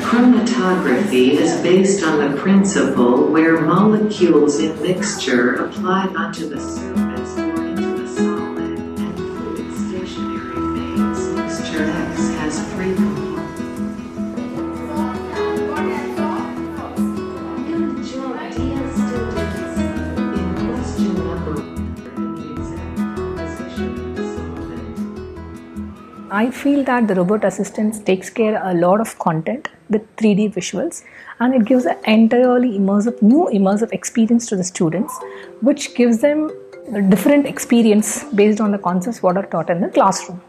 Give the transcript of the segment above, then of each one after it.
Chromatography is based on the principle where molecules in mixture applied onto the surface or into the solid and fluid stationary phase. Mixture X has 3 components. Good job, dear students. In question number 1, the exact composition of the solvent. I feel that the robot assistant takes care of a lot of content with 3D visuals, and it gives an entirely new immersive experience to the students, which gives them a different experience based on the concepts what are taught in the classroom.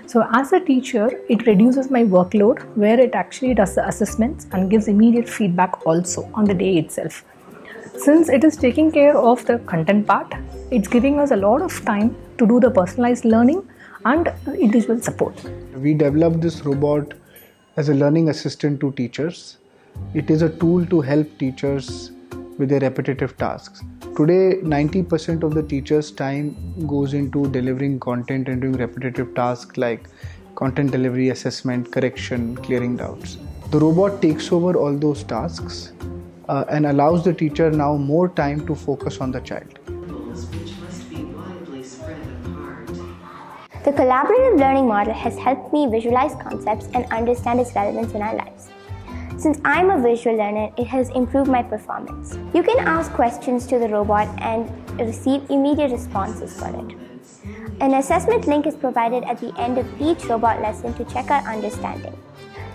So as a teacher, it reduces my workload where it actually does the assessments and gives immediate feedback also on the day itself. Since it is taking care of the content part, it's giving us a lot of time to do the personalized learning and individual support. We developed this robot as a learning assistant to teachers. It is a tool to help teachers with their repetitive tasks. Today, 90% of the teachers' time goes into delivering content and doing repetitive tasks like content delivery, assessment, correction, clearing doubts. The robot takes over all those tasks and allows the teacher now more time to focus on the child. The collaborative learning model has helped me visualize concepts and understand its relevance in our lives. Since I'm a visual learner, it has improved my performance. You can ask questions to the robot and receive immediate responses for it. An assessment link is provided at the end of each robot lesson to check our understanding.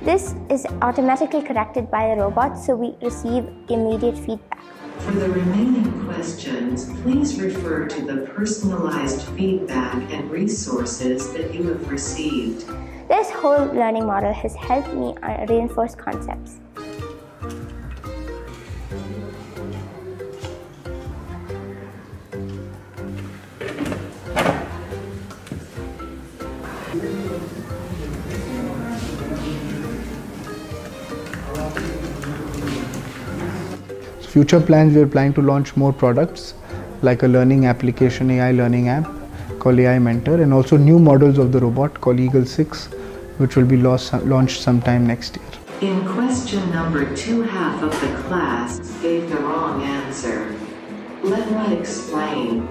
This is automatically corrected by the robot, so we receive immediate feedback. For the remaining questions, please refer to the personalized feedback and resources that you have received. This whole learning model has helped me reinforce concepts. Future plans, we are planning to launch more products like a learning application, AI learning app called AI Mentor, and also new models of the robot called Eagle 6, which will be launched sometime next year. In question number 2, half of the class gave the wrong answer. Let me explain.